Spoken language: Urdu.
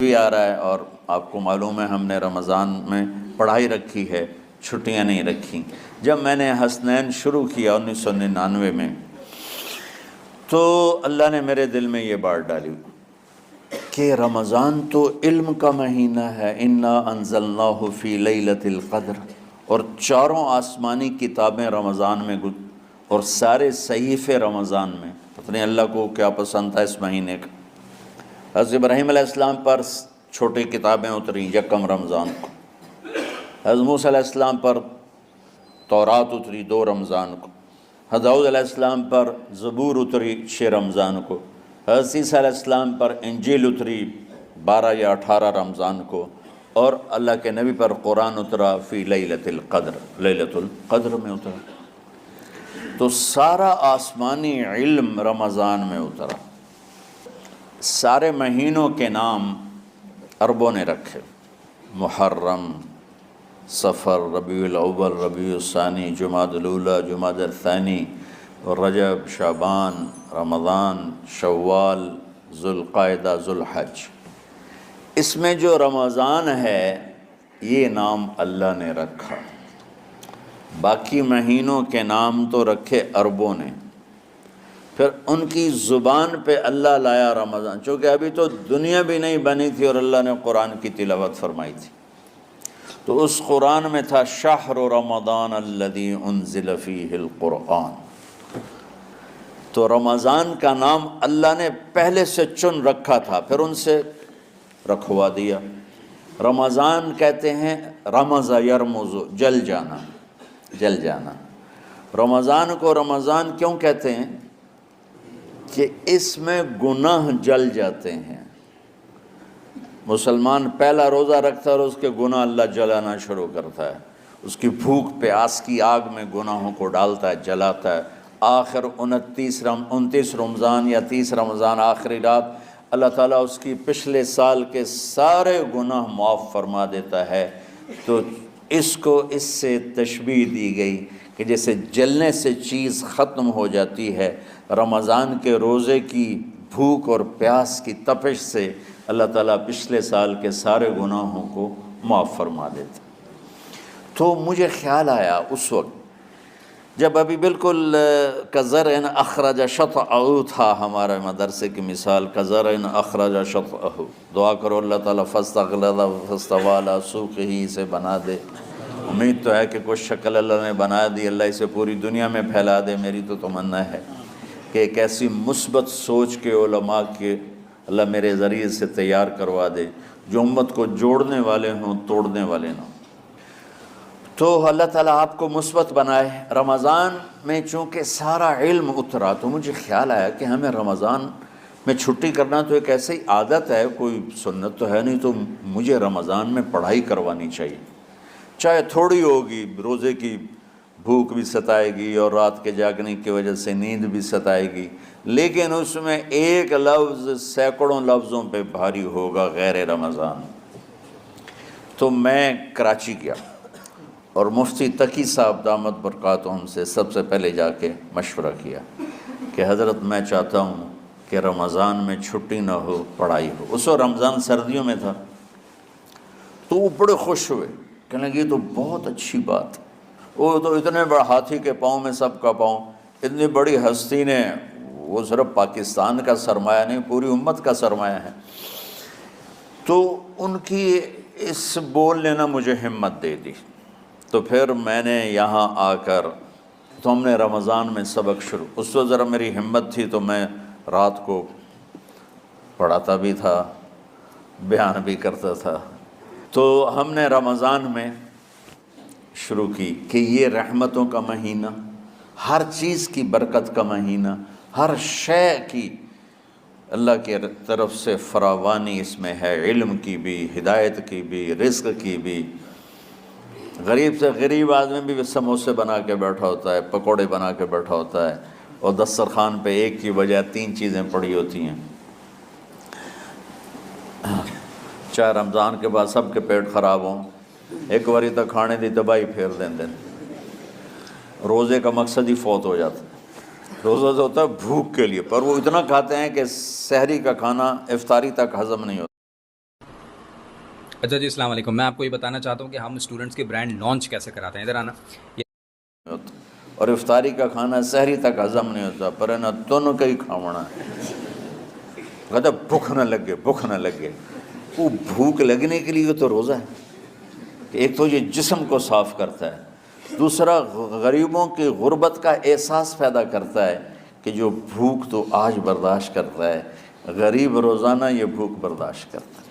بھی آ رہا ہے، اور آپ کو معلوم ہے ہم نے رمضان میں پڑھائی رکھی ہے، چھٹیاں نہیں رکھی۔ جب میں نے حسنین شروع کیا 1999 میں، تو اللہ نے میرے دل میں یہ بات ڈالی کہ رمضان تو علم کا مہینہ ہے، انا انزلناہ فی لیلۃ القدر، اور چاروں آسمانی کتابیں رمضان میں اور سارے صحیفے رمضان میں۔ پتہ نہیں اللہ کو کیا پسند تھا اس مہینے کا۔ حضرت ابراہیم علیہ السلام پر چھوٹی کتابیں اتریں یکم رمضان کو، حضرت موسیٰ علیہ السلام پر تورات اتری 2 رمضان کو، حضرت داؤد علیہ السلام پر زبور اتری 6 رمضان کو، حضرت عیسیٰ علیہ السلام پر انجیل اتری 12 یا 18 رمضان کو، اور اللہ کے نبی پر قرآن اترا فی لیلۃ القدر، لیلۃ القدر میں اترا۔ تو سارا آسمانی علم رمضان میں اترا۔ سارے مہینوں کے نام عربوں نے رکھے، محرم، صفر، ربیع الاول، ربیع الثانی، جمادی الاولیٰ، جمادی الثانی، رجب، شعبان، رمضان، شوال، ذوالقعدہ، ذوالحج۔ اس میں جو رمضان ہے یہ نام اللہ نے رکھا، باقی مہینوں کے نام تو رکھے عربوں نے۔ پھر ان کی زبان پہ اللہ لایا رمضان، چونکہ ابھی تو دنیا بھی نہیں بنی تھی اور اللہ نے قرآن کی تلاوت فرمائی تھی، تو اس قرآن میں تھا شہر رمضان الذی انزل فیہ القرآن۔ تو رمضان کا نام اللہ نے پہلے سے چن رکھا تھا، پھر ان سے رکھوا دیا۔ رمضان کہتے ہیں رمض یرمز، جل جانا، جل جانا۔ رمضان کو رمضان کیوں کہتے ہیں؟ کہ اس میں گناہ جل جاتے ہیں۔ مسلمان پہلا روزہ رکھتا ہے اور اس کے گناہ اللہ جلانا شروع کرتا ہے، اس کی بھوک پیاس کی آگ میں گناہوں کو ڈالتا ہے، جلاتا ہے۔ آخر 29 رمضان یا 30 رمضان آخری رات اللہ تعالیٰ اس کی پچھلے سال کے سارے گناہ معاف فرما دیتا ہے۔ تو اس کو اس سے تشبیہ دی گئی کہ جیسے جلنے سے چیز ختم ہو جاتی ہے، رمضان کے روزے کی بھوک اور پیاس کی تپش سے اللہ تعالیٰ پچھلے سال کے سارے گناہوں کو معاف فرما دیتا۔ تو مجھے خیال آیا اس وقت جب ابھی بالکل کزرع اخرج شطأہ تھا، ہمارے مدرسے کی مثال کزرع اخرج شطأہ، دعا کرو اللہ تعالیٰ فاستغلظ فاستوی علی سوقہ سے بنا دے۔ امید تو ہے کہ کچھ شکل اللہ نے بنا دی، اللہ اسے پوری دنیا میں پھیلا دے۔ میری تو تمنا ہے کہ ایک ایسی مثبت سوچ کے علماء کے اللہ میرے ذریعے سے تیار کروا دے جو امت کو جوڑنے والے ہوں، توڑنے والے نہ ہوں۔ تو اللہ تعالیٰ آپ کو مثبت بنائے۔ رمضان میں چونکہ سارا علم اترا تو مجھے خیال آیا کہ ہمیں رمضان میں چھٹی کرنا تو ایک ایسی عادت ہے، کوئی سنت تو ہے نہیں، تو مجھے رمضان میں پڑھائی کروانی چاہیے، چاہے تھوڑی ہوگی، روزے کی بھوک بھی ستائے گی اور رات کے جاگنے کی وجہ سے نیند بھی ستائے گی، لیکن اس میں ایک لفظ سینکڑوں لفظوں پہ بھاری ہوگا غیر رمضان۔ تو میں کراچی گیا اور مفتی تقی صاحب دامت برکاتہم سے سب سے پہلے جا کے مشورہ کیا کہ حضرت میں چاہتا ہوں کہ رمضان میں چھٹی نہ ہو، پڑھائی ہو۔ اس وقت رمضان سردیوں میں تھا، تو وہ بڑے خوش ہوئے، کہنے لگے یہ تو بہت اچھی بات ہے۔ وہ تو اتنے بڑے ہاتھی کے پاؤں میں سب کا پاؤں، اتنی بڑی ہستی نے، وہ صرف پاکستان کا سرمایہ نہیں پوری امت کا سرمایہ ہے۔ تو ان کی اس بولنے نے مجھے ہمت دے دی۔ تو پھر میں نے یہاں آ کر تو ہم نے رمضان میں سبق شروع، اس وقت ذرا میری ہمت تھی تو میں رات کو پڑھاتا بھی تھا، بیان بھی کرتا تھا۔ تو ہم نے رمضان میں شروع کی کہ یہ رحمتوں کا مہینہ، ہر چیز کی برکت کا مہینہ، ہر شے کی اللہ کی طرف سے فراوانی اس میں ہے، علم کی بھی، ہدایت کی بھی، رزق کی بھی۔ غریب سے غریب آدمی بھی سموسے بنا کے بیٹھا ہوتا ہے، پکوڑے بنا کے بیٹھا ہوتا ہے، اور دسترخوان پہ ایک کی بجائے 3 چیزیں پڑی ہوتی ہیں۔ چاہے رمضان کے بعد سب کے پیٹ خراب ہوں، ایک واری تک کھانے دی تباہی پھیر دیں، روزے کا مقصد ہی فوت ہو جاتا ہے۔ روزہ جو ہوتا ہے بھوک کے لیے، پر وہ اتنا کھاتے ہیں کہ سحری کا کھانا افطاری تک ہضم نہیں ہوتا۔ اچھا جی، السلام علیکم. میں آپ کو یہ بتانا چاہتا ہوں کہ ہم اسٹوڈنٹس کے برانڈ لانچ کیسے کراتے ہیں. ادھر آنا. اور افطاری کا کھانا سحری تک ہضم نہیں ہوتا، پر نہ تن کا ہی کھاونا کہتا بھوک نہ لگے، بھوک نہ لگے. وہ بھوک لگنے کے لیے تو روزہ ہے کہ ایک تو یہ جسم کو صاف کرتا ہے، دوسرا غریبوں کی غربت کا احساس پیدا کرتا ہے کہ جو بھوک تو آج برداشت کرتا ہے، غریب روزانہ یہ بھوک برداشت کرتا ہے.